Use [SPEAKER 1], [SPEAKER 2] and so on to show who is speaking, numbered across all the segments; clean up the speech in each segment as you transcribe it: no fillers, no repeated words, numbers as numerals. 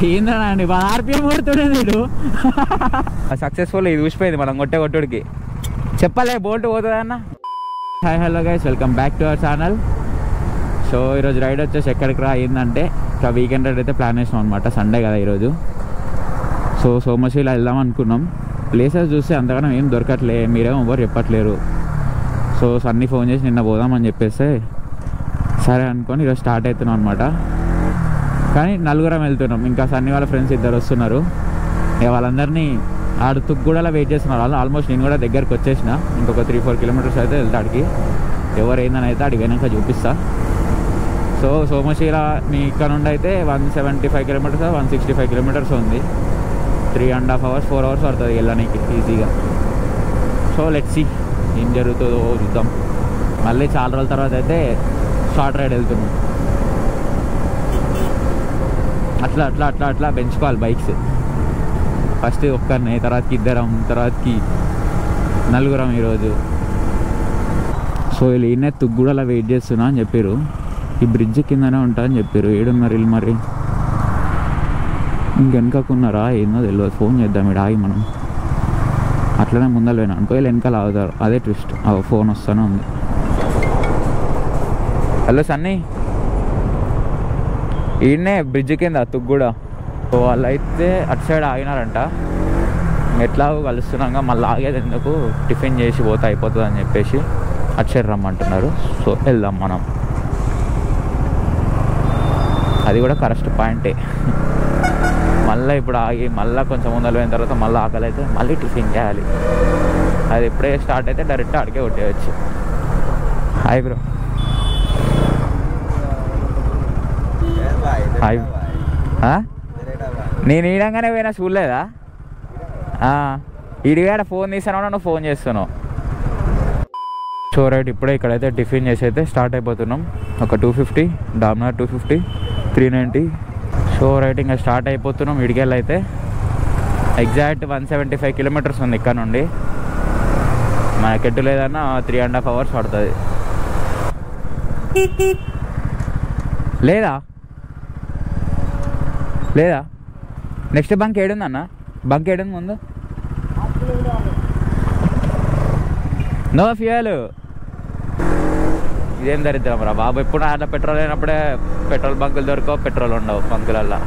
[SPEAKER 1] ఏందండి 10 RPM కొడుతుండే వీడు. Successful ఇది ఊసిపోయింది మనం కొట్టే కొట్టుడికి. చెప్పలే బోల్ట్ పోతుందన్న. Hi hello guys, welcome back to our channel. So ఈరోజు రైడ్ వచ్చేసి ఎక్కడికి రా ఏంటంటే ఇక వీకెండ్ రైడ్ అయితే ప్లాన్ చేసినాం అనమాట. సండే కదా ఈరోజు. సో సోమశిల వెళ్దాం అనుకున్నాం. ప్లేసెస్ చూస్తే అంతగానో ఏం దొరకట్లే, మీరేమో ఎవరు చెప్పట్లేరు. సో సన్నీ ఫోన్ చేసి నిన్న పోదామని చెప్పేస్తే సరే అనుకొని ఈరోజు స్టార్ట్ అవుతున్నాం అనమాట. కానీ నలుగురం వెళ్తున్నాం, ఇంకా సన్నీ వాళ్ళ ఫ్రెండ్స్ 2 వస్తున్నారు. ఇక వాళ్ళందరినీ ఆడు తుగ్గూడలో వెయిట్ చేస్తున్నారు. వాళ్ళు ఆల్మోస్ట్ నేను కూడా దగ్గరికి వచ్చేసిన. ఇంకొక 3-4 కిలోమీటర్స్ అయితే వెళ్తాడికి. ఎవరు ఏందని అయితే అడిగి వెనక చూపిస్తా. సో సోమశిల మీ ఇక్కడ నుండి అయితే 175 కిలోమీటర్స్ 165 కిలోమీటర్స్ ఉంది. 3.5 hours 4 hours పడుతుంది వెళ్ళడానికి ఈజీగా. సో లెట్స్ సీ ఏం జరుగుతుందో చూద్దాం. మళ్ళీ చాలా రోజుల తర్వాత అయితే షార్ట్ రైడ్ వెళ్తున్నాం. అట్లా అట్లా అట్లా అట్లా పెంచుకోవాలి బైక్స్. ఫస్ట్ ఒక్కరిని, తర్వాతకి 2, తర్వాతకి 4 ఈరోజు. సో వీళ్ళు ఈయన తుగ్గూడలా వెయిట్ చేస్తున్నా అని చెప్పారు. ఈ బ్రిడ్జ్ కిందనే ఉంటా అని చెప్పారు. ఏడున్నారు వీళ్ళు మరి? ఇంకెనకకున్నారా ఏందో తెలియదు. ఫోన్ చేద్దాం ఇక్కడ ఆగి మనం. అట్లనే ముందర పోయినా అనుకో వీళ్ళు వెనకాల ఆగుతారు. అదే ట్విస్ట్. ఫోన్ వస్తూనే ఉంది. హలో సన్నీ, ఈయనే బ్రిడ్జ్ కింద తుగ్గూడ. సో వాళ్ళు అయితే అటు సైడ్ ఆగినారంట. ఎట్లా కలుస్తున్నాగా మళ్ళీ ఆగేది ఎందుకు, టిఫిన్ చేసి పోతే అయిపోతుంది అని చెప్పేసి అటు సైడ్ రమ్మంటున్నారు. సో వెళ్దాం మనం. అది కూడా కరెక్ట్ పాయింటే. మళ్ళీ ఇప్పుడు ఆగి మళ్ళీ కొంచెం ముందర పోయిన తర్వాత మళ్ళీ ఆకలి అయితే మళ్ళీ టిఫిన్ చేయాలి. అది ఎప్పుడే స్టార్ట్ అయితే డైరెక్ట్ అడిగే కొట్టేయచ్చు. Hi bro. హాయ్. నేను ఈడంగానే పోయినా చూడలేదా? ఈడిగాడ ఫోన్ తీసాను, నువ్వు ఫోన్ చేస్తున్నావు. సో రైట్, ఇప్పుడే ఇక్కడైతే టిఫిన్ చేసి అయితే స్టార్ట్ అయిపోతున్నాం. ఒక 250 డామినార్ 250 390. సో రైట్, ఇంకా స్టార్ట్ అయిపోతున్నాం. ఇడికెళ్ళి అయితే ఎగ్జాక్ట్ 175 కిలోమీటర్స్ ఉంది ఇక్కడ నుండి. మనకెట్టు లేదన్నా 3.5 hours పడుతుంది. లేదా లేదా నెక్స్ట్ బంక్ ఏడుందన్న? బంక్ ఏడుంది ముందు? No fuel. ఇదేం దరిద్రం రా బాబు. ఎప్పుడు అట్లా పెట్రోల్ అయినప్పుడే పెట్రోల్ బంకులు దొరకవు, పెట్రోల్ ఉండవు బంకులల్లో.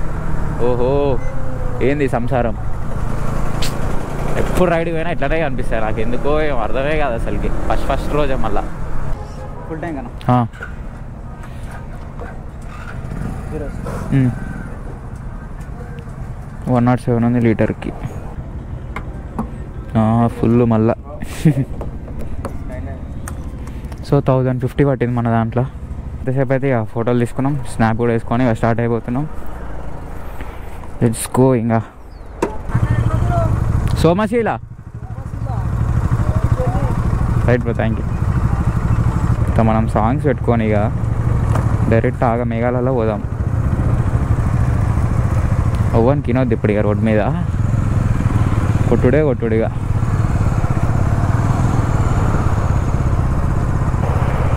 [SPEAKER 1] ఓహో ఏంది సంసారం. ఎప్పుడు రైడ్ పోయినా ఇట్లనే కనిపిస్తాయి నాకు. ఎందుకో ఏం అర్థమే కాదు అసలుకి. ఫస్ట్ రోజే మళ్ళా ఫుల్ టైం కన్నా 107 ఉంది లీటర్కి. ఫుల్ మళ్ళా. సో 1050 పట్టింది మన దాంట్లో. ఎంతసేపు అయితే ఇక ఫోటోలు తీసుకున్నాం, స్నాప్ కూడా వేసుకొని ఇక స్టార్ట్ అయిపోతున్నాం. Let's go. ఇంకా Somasila right bro, thank you. ఇంకా మనం సాంగ్స్ పెట్టుకొని ఇక డైరెక్ట్ ఆగా మేఘాలలో పోదాం. ఓవన్ కినొద్దు ఇప్పుడు ఇక రోడ్ మీద. కొట్టుడిగా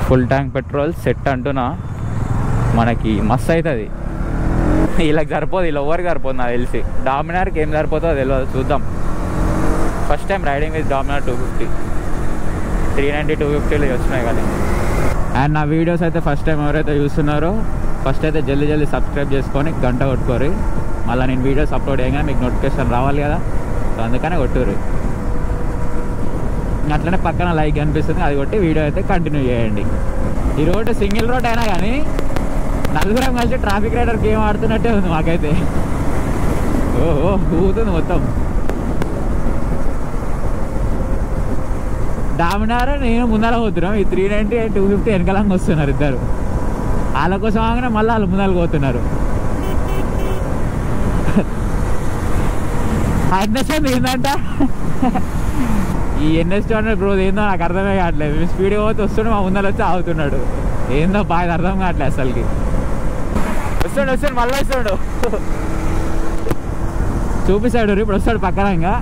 [SPEAKER 1] ఫుల్ ట్యాంక్ పెట్రోల్ సెట్ అంటున్నా. మనకి మస్తు అవుతుంది. వీళ్ళకి సరిపోదు, వీళ్ళు ఎవరికి సరిపోదు నాకు తెలిసి. డామినార్కి ఏం సరిపోతుందో తెలియదు, చూద్దాం. First time riding with Dominar 250. 390 250 వచ్చినాయి కానీ. అండ్ నా వీడియోస్ అయితే ఫస్ట్ టైం ఎవరైతే చూస్తున్నారో ఫస్ట్ అయితే జల్దీ సబ్స్క్రైబ్ చేసుకొని గంట కొట్టుకోరు. మళ్ళీ నేను వీడియోస్ అప్లోడ్ చేయగానే మీకు నోటిఫికేషన్ రావాలి కదా, సో అందుకనే కొట్టుర్రు. అట్లనే పక్కన లైక్ అనిపిస్తుంది, అది కొట్టి వీడియో అయితే కంటిన్యూ చేయండి. ఈ రోడ్డు సింగిల్ రోడ్ అయినా కానీ నలుగురం కలిసి ట్రాఫిక్ రైడర్ గేమ్ ఆడుతున్నట్టే ఉంది మాకైతే. ఓహో ఊగుతుంది మొత్తం. డామినార్ నేను ముందర పోతున్నాం. ఈ 390 250 వెనకాలంగా వస్తున్నారు ఇద్దరు. వాళ్ళ కోసం ఆగానే మళ్ళీ వాళ్ళు ముందరకు పోతున్నారు. అడ్రస్ ఏంటంట ఈ NS200 బ్రో ఏందో నాకు అర్థమే కావట్లేదు. మేము స్పీడ్గా పోతే వస్తుండే, మా ముందర వచ్చి ఆగుతున్నాడు. ఏందో బాగా అర్థం కావట్లేదు అసలుకి. వస్తాడు మళ్ళీ వస్తాడు, చూపిస్తాడు. ఇప్పుడు వస్తాడు పక్కన, ఇంకా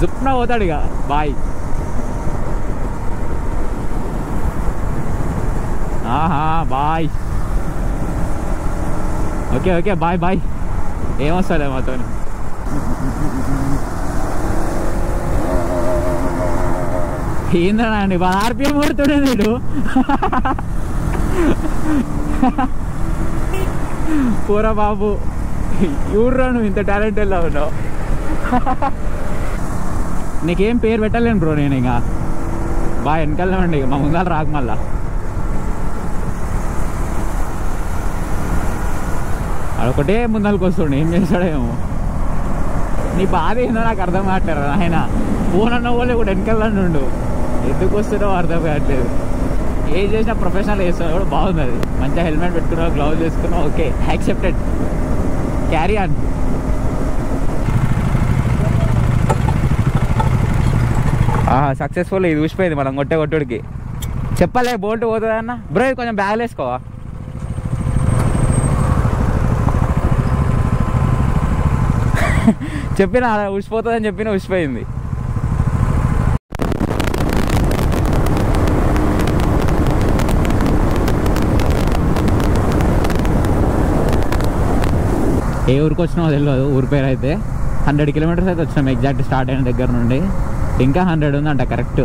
[SPEAKER 1] జుప్న పోతాడు ఇక. బాయ్. బాయ్. Okay bye. ఏమొస్తలే మాతో. ఏందన్నా అండి ఆర్పిఎం కొడుతుండే వీడు. పూరా బాబు ఊర్రా నువ్వు ఇంత టాలెంట్ ఎలా ఉన్నావు. నీకేం పేరు పెట్టలేను బ్రో నేను. ఇంకా బాగా వెనకాలండి ఇక మా ముందాలు రాక మళ్ళా. అదొకటే ముందరికి వస్తుండే ఏం చేస్తాడేమో. నీ బాధ ఏందో నాకు అర్థం కావట్లేదు ఆయన. ఫోన్ అన్న వాళ్ళు కూడా వెనకాలని ఉండు, ఎందుకు వస్తున్నావు అర్థం కావట్లేదు. ఏం చేసినా ప్రొఫెషనల్ చేస్తున్నావు కూడా బాగుంది. అది మంచిగా హెల్మెట్ పెట్టుకున్నావు, గ్లౌజ్ వేసుకున్నావు, okay accepted, carry on. Successful ఇది ఊసిపోయింది మనం కొట్టుడికి. చెప్పలే బోల్ట్ పోతుంది అన్న. బ్రో ఇది కొంచెం బ్యాగ్ వేసుకోవా. చెప్పిన ఊసిపోతుంది అని చెప్పిన ఊసిపోయింది. ఏ ఊరికి వచ్చినామో తెలియదు, ఊరి పేరు అయితే 100 కిలోమీటర్స్ అయితే వచ్చినాం ఎగ్జాక్ట్ స్టార్ట్ అయిన దగ్గర నుండి. ఇంకా 100 ఉందంట కరెక్ట్.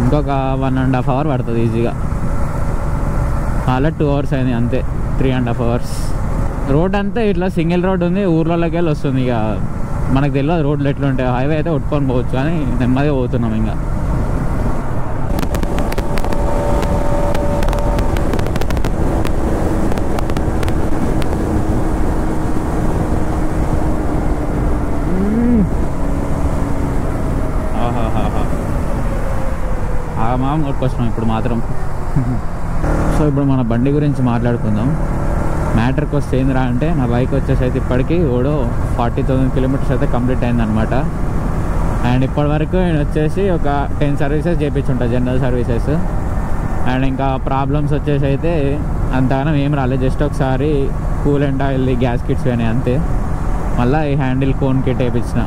[SPEAKER 1] ఇంకొక 1.5 అవర్ పడుతుంది ఈజీగా. అలా 2 అవర్స్ అయింది అంతే, 3.5 అవర్స్. రోడ్ అంతా ఇట్లా సింగిల్ రోడ్ ఉంది, ఊర్లలోకి వెళ్ళి వస్తుంది. ఇక మనకు తెలియదు రోడ్లు ఎట్లుంటాయి. హైవే అయితే కొట్టుకొని పోవచ్చు కానీ నెమ్మదిగా పోతున్నాం. ఇంకా మామ కొట్టుకొచ్చినాం ఇప్పుడు మాత్రం. సో ఇప్పుడు మన బండి గురించి మాట్లాడుకుందాం. మ్యాటర్కి వస్తే ఏందిరా అంటే, నా బైక్ వచ్చేసి అయితే ఇప్పటికీ 40,000 కిలోమీటర్స్ అయితే కంప్లీట్ అయిందనమాట. అండ్ ఇప్పటి వరకు నేను వచ్చేసి ఒక 10 సర్వీసెస్ చేయించుంటా, జనరల్ సర్వీసెస్. అండ్ ఇంకా ప్రాబ్లమ్స్ వచ్చేసి అయితే అంతగానో ఏం రాలేదు. జస్ట్ ఒకసారి కూలెంట్ ఆయిల్ గ్యాస్ కిట్స్ అయినాయి అంతే. మళ్ళీ ఈ హ్యాండిల్ కోన్ కిట్ వేయించిన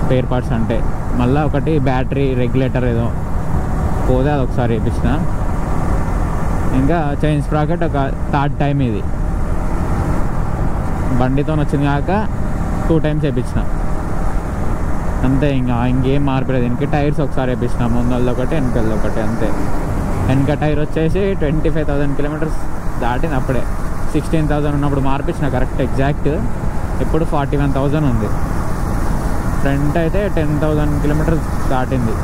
[SPEAKER 1] స్పేర్ పార్ట్స్ అంటే. మళ్ళీ ఒకటి బ్యాటరీ రెగ్యులేటర్ ఏదో పోతే అది ఒకసారి వేయించిన. ఇంకా చైన్ స్ప్రాకెట్ ఒక 3rd టైం ఇది బండితో వచ్చింది కాక 2 టైమ్స్ వేయించిన అంతే. ఇంకేం మార్పలేదు. ఇంక టైర్స్ ఒకసారి వేయించిన, ముందలది ఒకటి వెనకలది ఒకటి అంతే. వెనక టైర్ వచ్చేసి 25,000 కిలోమీటర్స్ దాటింది అప్పుడే. 16,000 ఉన్నప్పుడు మార్పించిన కరెక్ట్ ఎగ్జాక్ట్. ఇప్పుడు 41,000 ఉంది. ఫ్రంట్ అయితే 10,000 కిలోమీటర్స్ దాటింది.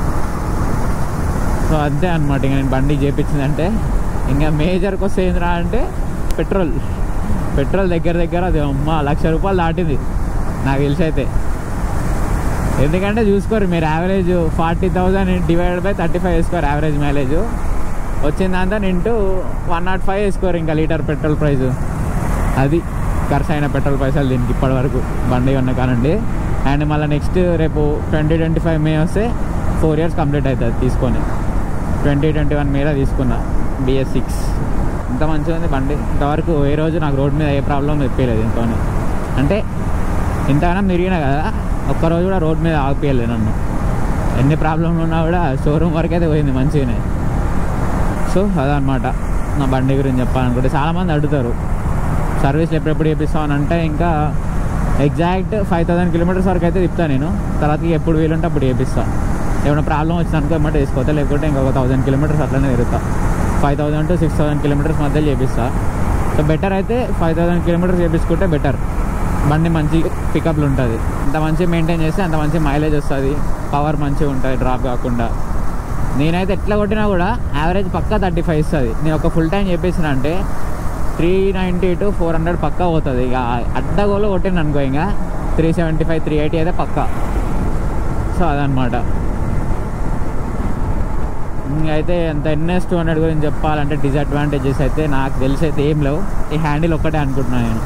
[SPEAKER 1] సో అంతే అనమాట. ఇంకా నేను బండి చేయించిందంటే ఇంకా మేజర్కి వస్తే ఏంద్రా అంటే పెట్రోల్ దగ్గర అది అమ్మ 1,00,000 రూపాయలు దాటింది నాకు తెలిసి అయితే. ఎందుకంటే చూసుకోరు మీరు, యావరేజ్ 40,000 డివైడెడ్ బై 35 వేసుకోరు యావరేజ్ మైలేజ్. వచ్చిందంతా ఇంటూ 105 వేసుకోరు ఇంకా లీటర్ పెట్రోల్ ప్రైస్. అది ఖర్చు అయిన పెట్రోల్ పైసలు దీనికి ఇప్పటి వరకు బండి ఉన్న కానండి. అండ్ మళ్ళీ నెక్స్ట్ రేపు 2025 మే వస్తే 4 years కంప్లీట్ అవుతుంది తీసుకొని. 2021 మేలో తీసుకున్నా BS6. ఇంత మంచిగా ఉంది బండి. ఇంతవరకు ఏ రోజు నాకు రోడ్ మీద ఏ ప్రాబ్లం తెప్పలేదు ఇంతో. అంటే ఇంతగానో తిరిగినా కదా, ఒక్కరోజు కూడా రోడ్ మీద ఆగిపోయలేదు నన్ను. ఎన్ని ప్రాబ్లంలు ఉన్నా కూడా షోరూమ్ వరకు అయితే పోయింది మంచిగానే. సో అదనమాట నా బండి గురించి చెప్పాలనుకుంటే. చాలామంది అడుగుతారు సర్వీస్లు ఎప్పుడెప్పుడు చేపిస్తావు అని. అంటే ఇంకా ఎగ్జాక్ట్ 5,000 కిలోమీటర్స్ వరకు అయితే తిప్పుతాను నేను. తర్వాత ఎప్పుడు వీలుంటే అప్పుడు చేపిస్తాను. ఏమైనా ప్రాబ్లం వచ్చిందనుకో ఏమంటే వేసుకోతా, లేకపోతే ఇంకొక 1,000 కిలోమీటర్స్ అట్లనే తిరుగుతా. 5,000 to 6,000 కిలోమీటర్స్ మధ్యలో చేపిస్తా. సో బెటర్ అయితే 5,000 కిలోమీటర్స్ చేపించుకుంటే బెటర్. బండి మంచి పికప్లు ఉంటుంది. అంత మంచిగా మెయింటైన్ చేస్తే అంత మంచి మైలేజ్ వస్తుంది, పవర్ మంచిగా ఉంటుంది, డ్రాప్ కాకుండా. నేనైతే ఎట్లా కొట్టినా కూడా యావరేజ్ పక్కా 35 ఇస్తుంది. నేను ఒక ఫుల్ టైం చెప్పేసిన అంటే 390 to 400 పక్కా పోతుంది. ఇక అడ్డగోలో కొట్టిన అనుకో ఇంకా 375 380 అయితే పక్కా. సో అదనమాట. అయితే అంత NS 200 గురించి చెప్పాలంటే డిసడ్వాంటేజెస్ అయితే నాకు తెలిసి అయితే ఏం లేవు. ఈ హ్యాండిల్ ఒక్కటే అనుకుంటున్నాను నేను.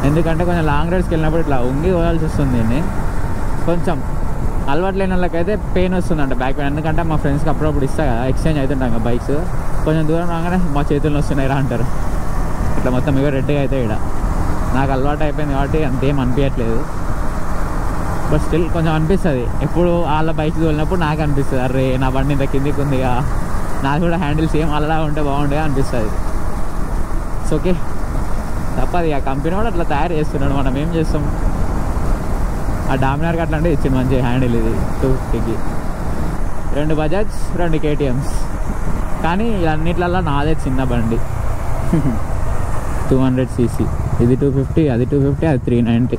[SPEAKER 1] ఎందుకంటే కొంచెం లాంగ్ రైడ్స్కి వెళ్ళినప్పుడు ఇట్లా ఉంగి పోవాల్సి వస్తుంది. దీన్ని కొంచెం అలవాటు లేని వాళ్ళకైతే పెయిన్ వస్తుందంట, బ్యాక్ పెయిన్. ఎందుకంటే మా ఫ్రెండ్స్కి అప్పుడప్పుడు ఇస్తా కదా, ఎక్స్చేంజ్ అవుతుంటాం కదా బైక్స్. కొంచెం దూరం రాగానే మా చేతుల్లో వస్తున్నాయి రా అంటారు. ఇట్లా మొత్తం ఇక రెడ్గా అయితే ఇక్కడ నాకు అలవాటు అయిపోయింది కాబట్టి అంతేం అనిపించట్లేదు. బట్ స్టిల్ కొంచెం అనిపిస్తుంది. ఎప్పుడు వాళ్ళ బైక్స్ వెళ్ళినప్పుడు నాకు అనిపిస్తుంది, అరే నా బండి ఇంత కిందికి ఉందిగా, నాకు కూడా హ్యాండిల్ సేమ్ అలా ఉంటే బాగుండే అనిపిస్తుంది. సో ఓకే, తప్పదు. ఆ కంపెనీ కూడా అట్లా తయారు చేస్తున్నాడు, మనం ఏం చేస్తాం. ఆ డామినార్కి అట్లా అంటే ఇచ్చింది మంచి హ్యాండిల్. ఇది 250కి 2 బజాజ్ 2 KTMs. కానీ అన్నిట్లల్లో నాదే చిన్న బండి 200cc. ఇది 250, అది 250, అది 390.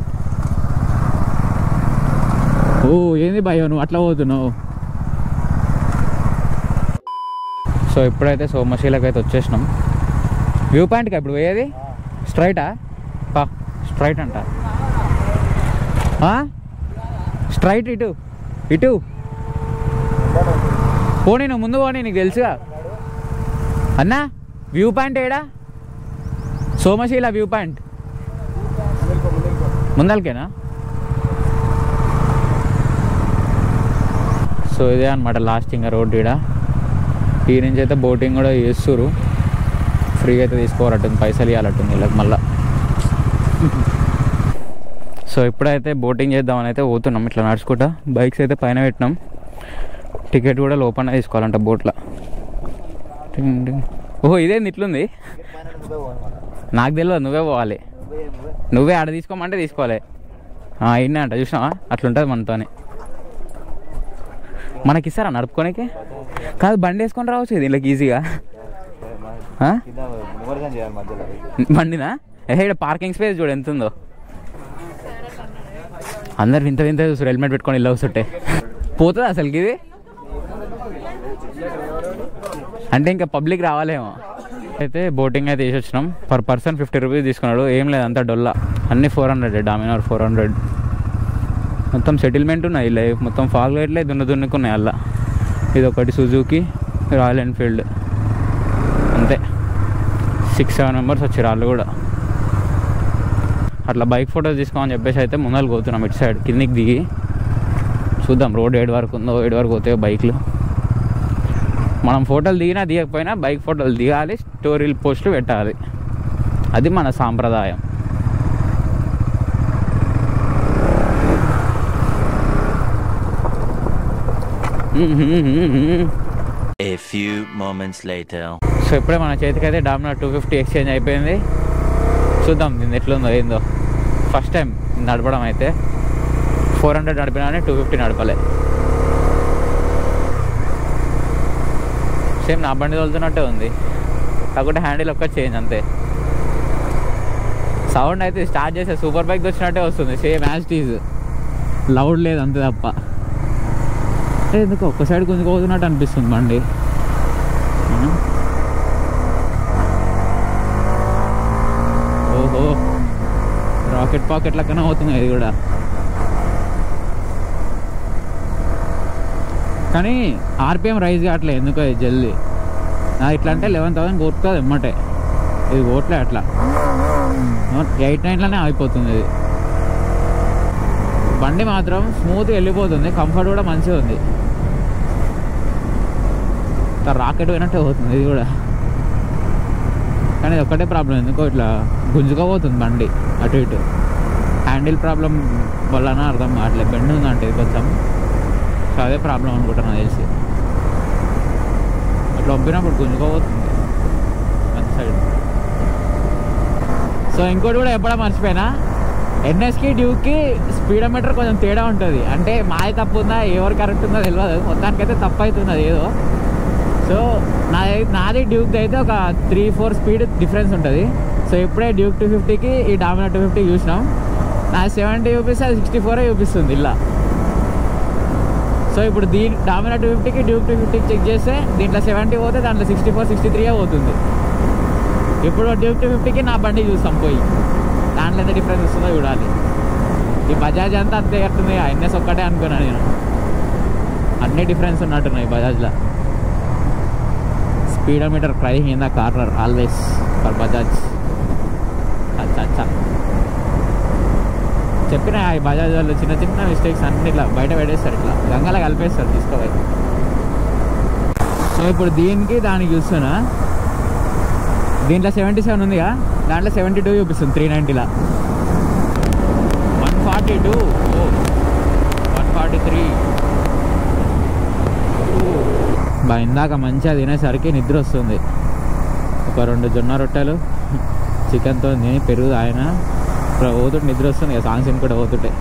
[SPEAKER 1] ఓ ఏంది భయ్యో నువ్వు అట్లా పోతున్నావు. సో ఇప్పుడైతే సోమశీలకు అయితే వచ్చేసినాం. వ్యూ పాయింట్కి ఇప్పుడు పోయేది స్ట్రైటా? స్ట్రైట్ అంట. స్ట్రైట్ ఇటు ఇటు పోనీ, నువ్వు ముందు పోనీ, నీకు తెలుసుగా అన్నా. వ్యూ పాయింట్ ఏడా? సోమశీల వ్యూ పాయింట్ ముందలకేనా? సో ఇదే అనమాట లాస్ట్ ఇంకా రోడ్. ఈ నుంచి అయితే బోటింగ్ కూడా చేస్తున్నారు. ఫ్రీగా అయితే తీసుకోవాలట్టుంది, పైసలు ఇవ్వాలట్టుంది వీళ్ళకి మళ్ళీ. సో ఇప్పుడైతే బోటింగ్ చేద్దామని అయితే పోతున్నాం ఇట్లా నడుచుకుంటా. బైక్స్ అయితే పైన పెట్టినాం. టికెట్ కూడా లోపల తీసుకోవాలంట బోట్లో. ఓహో ఇదేంది ఇట్లుంది? నాకు తెలియదు, నువ్వే పోవాలి. నువ్వే ఆడ తీసుకోమంటే తీసుకోవాలి. ఇన్నే అంట, చూసినావా? అట్లుంటుంది మనతోనే. మనకి ఇస్తారా నడుపుకోనికి? కాదు బండి వేసుకొని రావచ్చు దీనికి ఈజీగా. బండినా? ఇక్కడ పార్కింగ్ స్పేస్ చూడు ఎంత ఉందో. అందరు వింత వింత చూసారు హెల్మెట్ పెట్టుకొని ఇలా వస్తుంటే. పోతుంది అసలుకి ఇది అంటే ఇంకా పబ్లిక్ రావాలేమో. అయితే బోటింగ్ అయితే వేసి వచ్చినాం. పర్ పర్సన్ 50 రూపీస్ తీసుకున్నాడు. ఏం లేదు అంతా డొల్లా. అన్నీ 400. డామినార్ 400. మొత్తం సెటిల్మెంట్ ఉన్నాయి లైఫ్ మొత్తం. ఫాగ్ లైట్లే దున్నుకున్నాయి అలా. ఇది ఒకటి సుజుకి, రాయల్ ఎన్ఫీల్డ్, అంతే. 6-7 మెంబర్స్ వచ్చారు వాళ్ళు కూడా. అట్లా బైక్ ఫోటోస్ తీసుకోమని చెప్పేసి అయితే ముందర పోతున్నాం ఇటు సైడ్. కిందికి దిగి చూద్దాం రోడ్ 7 వరకు ఉందో, 7 వరకు పోతాయో బైక్లు. మనం ఫోటోలు దిగినా దిగకపోయినా బైక్ ఫోటోలు దిగాలి, స్టోరీలు పోస్టులు పెట్టాలి. అది మన సాంప్రదాయం.
[SPEAKER 2] A few moments later.
[SPEAKER 1] So ఇప్పుడే మన చేతికైతే డామినార్ 250 ఎక్స్చేంజ్ అయిపోయింది. చూద్దాం దీన్ని ఎట్లుందో ఏందో. ఫస్ట్ టైం నడపడం అయితే 400 నడిపినా 250 నడపలే. సేమ్ నా బండి తోలుతున్నట్టే ఉంది, కాకపోతే హ్యాండిల్ ఒక్క చేంజ్ అంతే. సౌండ్ అయితే స్టార్ట్ చేసే సూపర్ బైక్ వచ్చినట్టే వస్తుంది, same as it is. Loud లేదు అంతే తప్ప. ఎందుకు ఒక్క సైడ్ గుంజుకోతున్నట్టు అనిపిస్తుంది బండి. ఓహో రాకెట్ పాకెట్ లెక్కనే అవుతుంది ఇది కూడా. కానీ ఆర్పిఎం రైజ్ కావట్లే ఎందుకో జల్దీ. ఇట్లా అంటే 11,000 కొట్టుతుంది ఎమ్మటే. ఇది ఓట్లే అట్లా 8-9లోనే అయిపోతుంది ఇది. బండి మాత్రం స్మూత్గా వెళ్ళిపోతుంది, కంఫర్ట్ కూడా మంచిగా ఉంది. రాకెట్ పోయినట్టే పోతుంది ఇది కూడా. కానీ ఇది ఒక్కటే ప్రాబ్లం, ఎందుకో ఇట్లా గుంజుకోపోతుంది బండి అటు ఇటు. హ్యాండిల్ ప్రాబ్లం వలన అర్థం కావట్లేదు. బెండ్ ఉందంటే ఇది కొంచెం, సో అదే ప్రాబ్లం అనుకుంటున్నా తెలిసి. అట్లా పంపినప్పుడు గుంజుకోపోతుంది మంచి సైడ్. సో ఇంకోటి కూడా ఎప్పుడో మర్చిపోయినా, ఎన్ఎస్కి డ్యూక్కి స్పీడోమీటర్ కొంచెం తేడా ఉంటుంది. అంటే మాది తప్పు ఉందా ఎవరు కరెక్ట్ ఉందో తెలియదు, మొత్తానికైతే తప్పు అవుతున్నది ఏదో. సో నాది డ్యూక్ది అయితే ఒక 3-4 స్పీడ్ డిఫరెన్స్ ఉంటుంది. సో ఇప్పుడే డ్యూక్ 250కి ఈ డామినార్ 250 చూసినాం. నా 70 చూపిస్తే అది 64 చూపిస్తుంది ఇలా. సో ఇప్పుడు డామినార్ 250కి డ్యూక్ 250కి చెక్ చేస్తే దీంట్లో 70 పోతే దాంట్లో 64-63 పోతుంది. ఇప్పుడు డ్యూక్ 250కి నా బండి చూస్తాం పోయి, దాంట్లో ఎంత డిఫరెన్స్ వస్తుందో చూడాలి. ఈ బజాజ్ అంతా అంతే కట్టుంది, ఎన్ఎస్ ఒక్కటే అనుకున్నా నేను. అన్ని డిఫరెన్స్ ఉన్నట్టున్నాయి బజాజ్లో. Speedometer crime in the corner always for Bajaj. అచ్చా చెప్పిన ఈ బజాజ్ వాళ్ళు చిన్న చిన్న మిస్టేక్స్ అన్ని ఇట్లా బయట పెట్టేస్తారు, ఇట్లా గంగలా కలిపేస్తారు తీసుకోవాలి. సో ఇప్పుడు దీనికి దానికి చూస్తున్నా, దీంట్లో 77 ఉందిగా, దాంట్లో 72 చూపిస్తుంది 390లా. 142, 143. ఇందాక మంచిగా తినేసరికి నిద్ర వస్తుంది. ఒక 2 జొన్న రొట్టెలు, చికెన్తో పెరుగు ఆయన ఇక్కడ పోతుంటే నిద్ర వస్తుంది ఇక సాంగ్స్ కూడా పోతుంటే.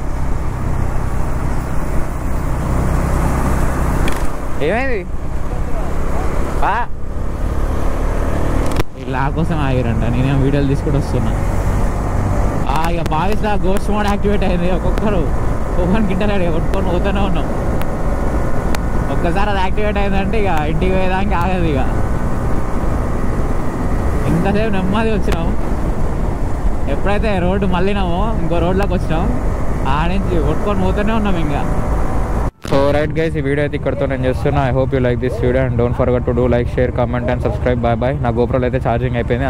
[SPEAKER 1] ఏమైంది ఇలా కోసం ఆగిరంట, నేనేం వీడియోలు తీసుకుంటూ వస్తున్నా. ఇక భావిస్తా గోస్ట్ మోడ్ యాక్టివేట్ అయింది. ఒక్కొక్కరు గిట్టలేడు కొట్టుకొని పోతూనే ఉన్నాం. ఒక్కసారి అది యాక్టివేట్ అయిందంటే ఇక ఇంటికి పోయేదానికి ఆగదు. ఇక ఇంతసేపు నెమ్మది వచ్చినాం. ఎప్పుడైతే రోడ్డు మళ్ళీనామో ఇంకో రోడ్లోకి వచ్చినాం, ఆ నుంచి కొట్టుకొని పోతూనే ఉన్నాం ఇంకా. సో రైట్ గైస్, ఈ వీడియో అయితే ఇక్కడతో నేను చేస్తున్నా. I hope you like this video and don't forget to do like, share, comment and subscribe. Bye bye. నా గోప్రోలో అయితే ఛార్జింగ్ అయిపోయింది.